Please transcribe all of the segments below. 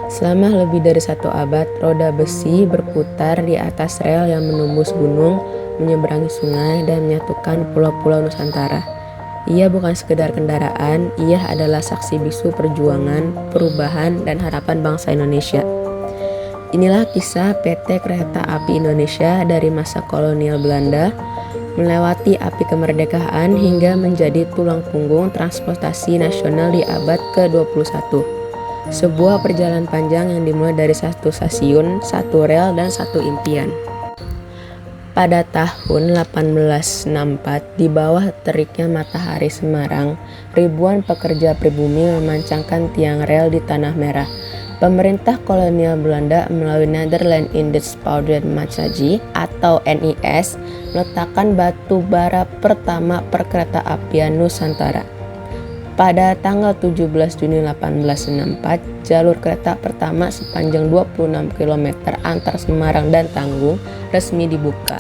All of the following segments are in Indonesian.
Selama lebih dari 1 abad, roda besi berputar di atas rel yang menembus gunung, menyeberangi sungai, dan menyatukan pulau-pulau Nusantara. Ia bukan sekedar kendaraan, ia adalah saksi bisu perjuangan, perubahan, dan harapan bangsa Indonesia. Inilah kisah PT Kereta Api Indonesia dari masa kolonial Belanda, melewati api kemerdekaan hingga menjadi tulang punggung transportasi nasional di abad ke-21. Sebuah perjalanan panjang yang dimulai dari satu stasiun, satu rel, dan satu impian. Pada tahun 1864, di bawah teriknya matahari Semarang, ribuan pekerja pribumi memancangkan tiang rel di Tanah Merah. Pemerintah kolonial Belanda melalui Nederland Indisch Spoorwegmaatschappij atau NIS meletakkan batu bara pertama perkereta-apian Nusantara. Pada tanggal 17 Juni 1864, jalur kereta pertama sepanjang 26 km antar Semarang dan Tanggung resmi dibuka.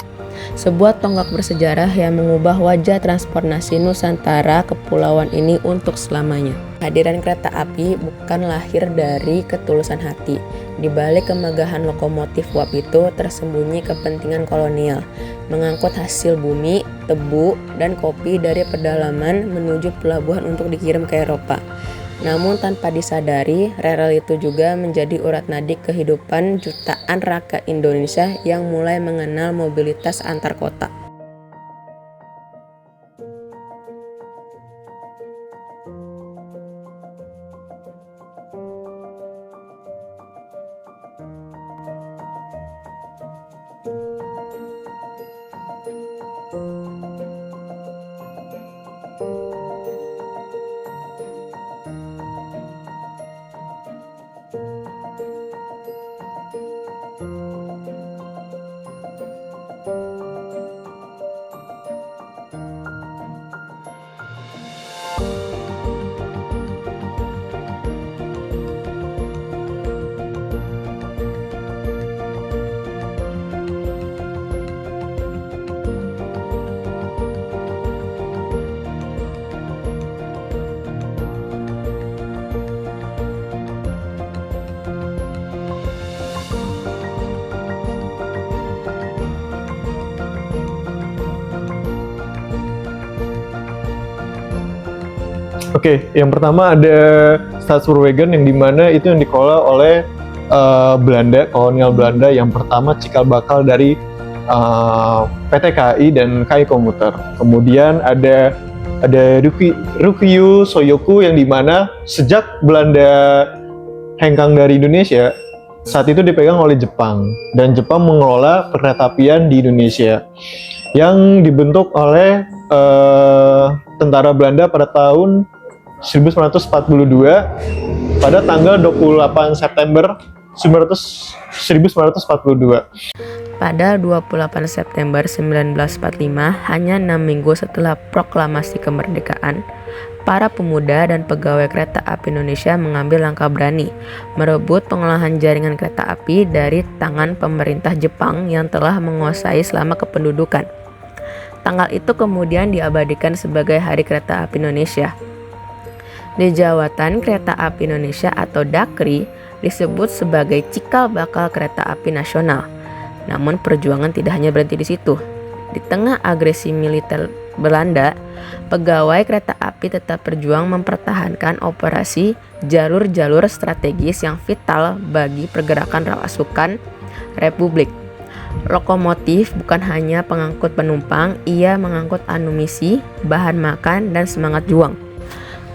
Sebuah tonggak bersejarah yang mengubah wajah transportasi Nusantara kepulauan ini untuk selamanya. Kehadiran kereta api bukan lahir dari ketulusan hati. Di balik kemegahan lokomotif uap itu tersembunyi kepentingan kolonial, mengangkut hasil bumi, tebu, dan kopi dari pedalaman menuju pelabuhan untuk dikirim ke Eropa. Namun tanpa disadari, rel itu juga menjadi urat nadi kehidupan jutaan rakyat Indonesia yang mulai mengenal mobilitas antar kota. Oke, yang pertama ada Staatspoorwegen yang dimana itu yang dikelola oleh Belanda, kolonial Belanda yang pertama cikal bakal dari PT KAI dan KAI Komuter. Kemudian ada Ryukyu Soyoku yang dimana sejak Belanda hengkang dari Indonesia saat itu dipegang oleh Jepang dan Jepang mengelola perkeretaapian di Indonesia yang dibentuk oleh tentara Belanda pada tahun 1942 pada tanggal 28 September 1942. Pada 28 September 1945, hanya 6 minggu setelah proklamasi kemerdekaan, para pemuda dan pegawai kereta api Indonesia mengambil langkah berani, merebut pengolahan jaringan kereta api dari tangan pemerintah Jepang yang telah menguasai selama kependudukan. Tanggal itu kemudian diabadikan sebagai Hari Kereta Api Indonesia. Di Jawatan Kereta Api Indonesia atau Dakri disebut sebagai cikal bakal kereta api nasional. Namun perjuangan tidak hanya berhenti di situ. Di tengah agresi militer Belanda, pegawai kereta api tetap berjuang mempertahankan operasi jalur-jalur strategis yang vital bagi pergerakan pasukan Republik. Lokomotif bukan hanya pengangkut penumpang, ia mengangkut amunisi, bahan makan, dan semangat juang.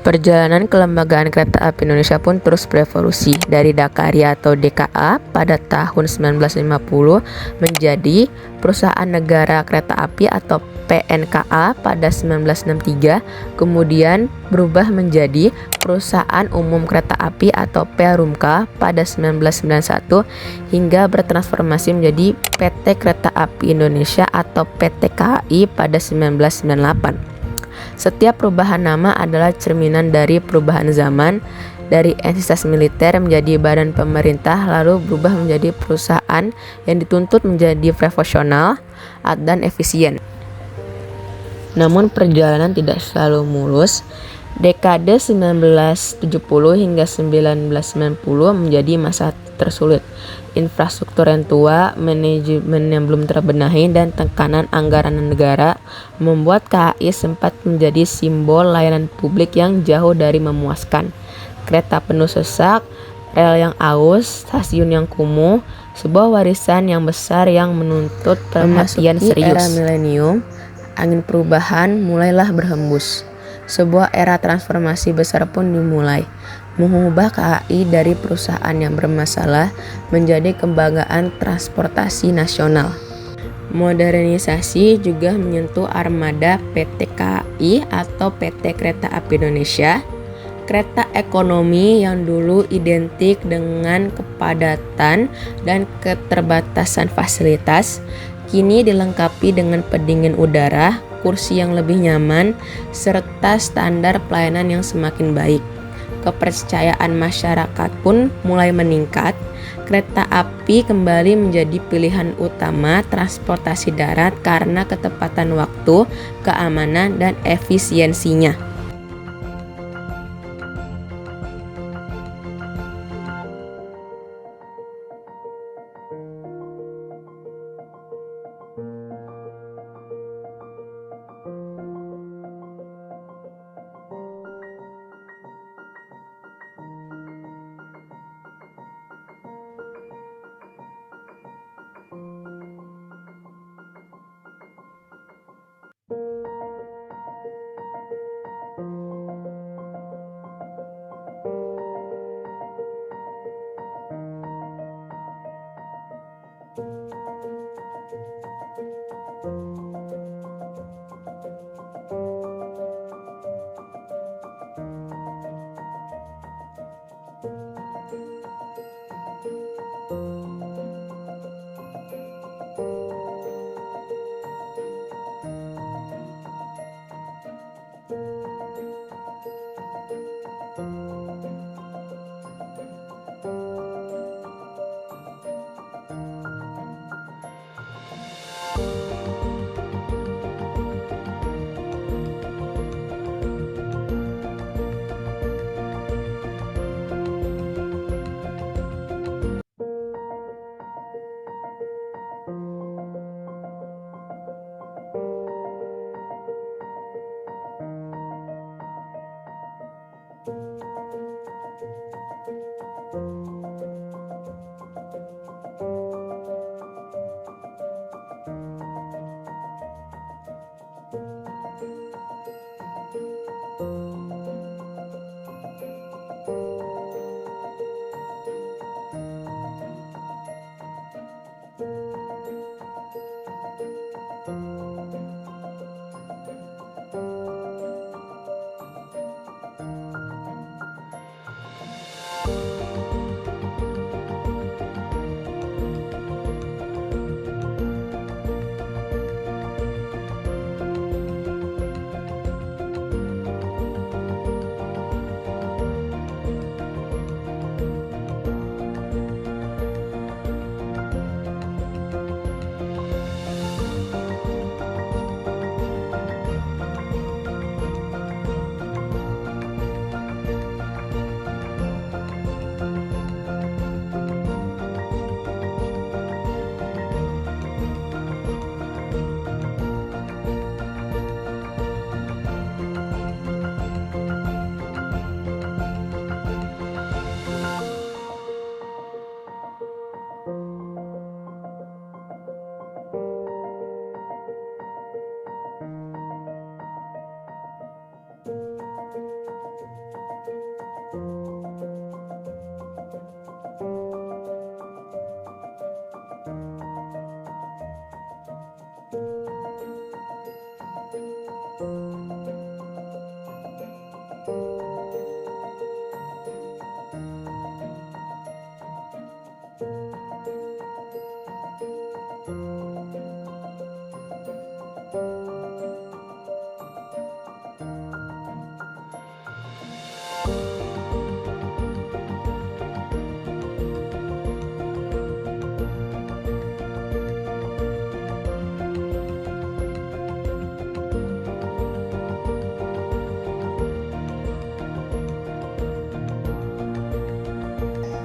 Perjalanan kelembagaan Kereta Api Indonesia pun terus berevolusi dari Dakarya atau DKA pada tahun 1950 menjadi Perusahaan Negara Kereta Api atau PNKA pada 1963, kemudian berubah menjadi Perusahaan Umum Kereta Api atau Perumka pada 1991 hingga bertransformasi menjadi PT Kereta Api Indonesia atau PT KAI pada 1998. Setiap perubahan nama adalah cerminan dari perubahan zaman, dari entitas militer menjadi badan pemerintah lalu berubah menjadi perusahaan yang dituntut menjadi profesional dan efisien. Namun perjalanan tidak selalu mulus. Dekade 1970 hingga 1990 menjadi masa tersulit. Infrastruktur yang tua, manajemen yang belum terbenahi, dan tekanan anggaran negara membuat KAI sempat menjadi simbol layanan publik yang jauh dari memuaskan. Kereta penuh sesak, rel yang aus, stasiun yang kumuh, sebuah warisan yang besar yang menuntut perhatian serius. Era milenium, angin perubahan mulailah berhembus. Sebuah era transformasi besar pun dimulai, mengubah KAI dari perusahaan yang bermasalah menjadi kebanggaan transportasi nasional. Modernisasi juga menyentuh armada PT KAI atau PT Kereta Api Indonesia. Kereta ekonomi yang dulu identik dengan kepadatan dan keterbatasan fasilitas, kini dilengkapi dengan pendingin udara, kursi yang lebih nyaman, serta standar pelayanan yang semakin baik. Kepercayaan masyarakat pun mulai meningkat. Kereta api kembali menjadi pilihan utama transportasi darat karena ketepatan waktu, keamanan, dan efisiensinya.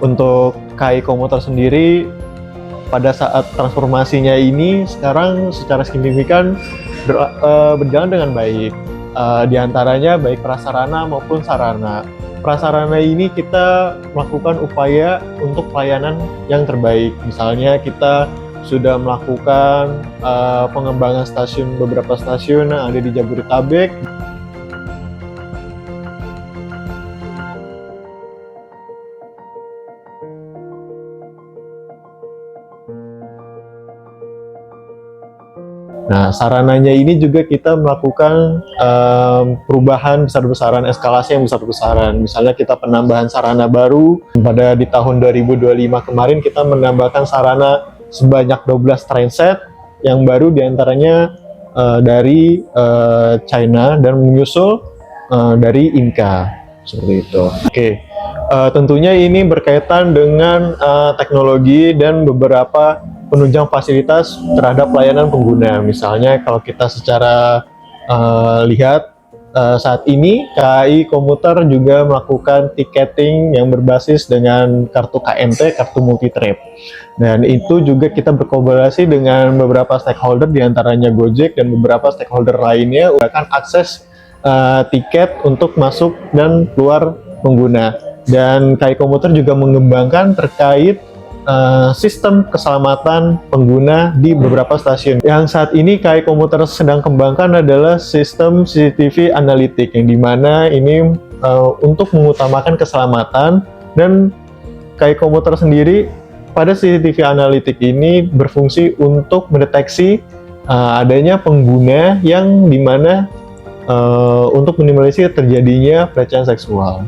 Untuk KAI Komuter sendiri pada saat transformasinya ini sekarang secara signifikan berjalan dengan baik. Di antaranya baik prasarana maupun sarana. Prasarana ini kita melakukan upaya untuk pelayanan yang terbaik. Misalnya kita sudah melakukan pengembangan beberapa stasiun yang ada di Jabodetabek. Nah, sarananya ini juga kita melakukan perubahan besar-besaran, eskalasi yang besar-besaran. Misalnya kita penambahan sarana baru, pada di tahun 2025 kemarin kita menambahkan sarana sebanyak 12 trainset yang baru diantaranya dari China dan menyusul dari Inka, seperti itu. Oke. Tentunya ini berkaitan dengan teknologi dan beberapa penunjang fasilitas terhadap pelayanan pengguna. Misalnya kalau kita secara lihat saat ini KAI Komuter juga melakukan tiketing yang berbasis dengan kartu KMT, kartu multi trip. Dan itu juga kita berkolaborasi dengan beberapa stakeholder, diantaranya Gojek dan beberapa stakeholder lainnya, akan akses tiket untuk masuk dan keluar pengguna. Dan KAI Komuter juga mengembangkan terkait sistem keselamatan pengguna di beberapa stasiun. Yang saat ini KAI Komuter sedang kembangkan adalah sistem CCTV analitik, yang dimana ini untuk mengutamakan keselamatan, dan KAI Komuter sendiri pada CCTV analitik ini berfungsi untuk mendeteksi adanya pengguna yang dimana untuk minimalisir terjadinya pelecehan seksual.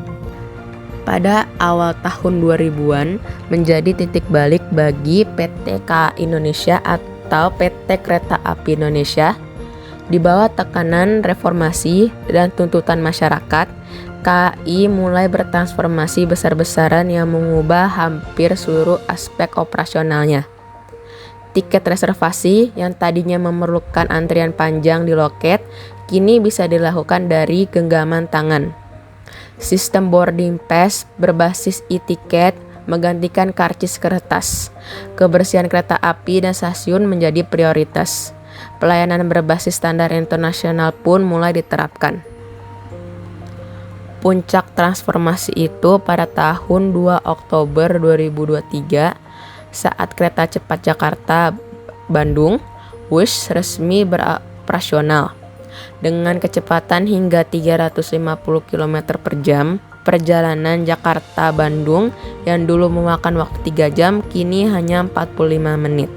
Pada awal tahun 2000-an menjadi titik balik bagi PT KAI Indonesia atau PT Kereta Api Indonesia. Di bawah tekanan reformasi dan tuntutan masyarakat, KAI mulai bertransformasi besar-besaran yang mengubah hampir seluruh aspek operasionalnya. Tiket reservasi yang tadinya memerlukan antrian panjang di loket, kini bisa dilakukan dari genggaman tangan. Sistem boarding pass berbasis e-tiket menggantikan karcis kertas. Kebersihan kereta api dan stasiun menjadi prioritas. Pelayanan berbasis standar internasional pun mulai diterapkan. Puncak transformasi itu pada tahun 2 Oktober 2023 saat kereta cepat Jakarta-Bandung WUS resmi beroperasional. Dengan kecepatan hingga 350 km per jam, perjalanan Jakarta-Bandung yang dulu memakan waktu 3 jam kini hanya 45 menit.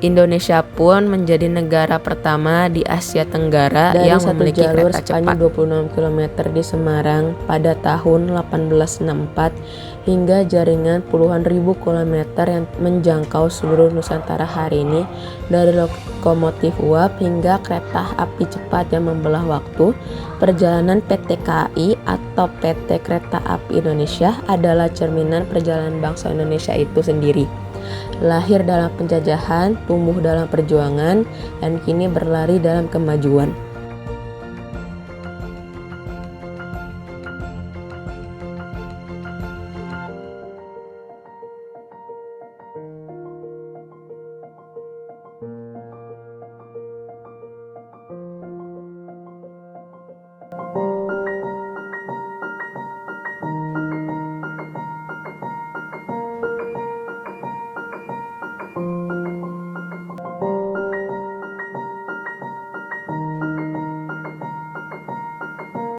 Indonesia pun menjadi negara pertama di Asia Tenggara yang memiliki kereta cepat 26 km di Semarang pada tahun 1864 hingga jaringan puluhan ribu kilometer yang menjangkau seluruh Nusantara hari ini, dari lokomotif uap hingga kereta api cepat yang membelah waktu. Perjalanan PT KAI atau PT Kereta Api Indonesia adalah cerminan perjalanan bangsa Indonesia itu sendiri. Lahir dalam penjajahan, tumbuh dalam perjuangan, dan kini berlari dalam kemajuan.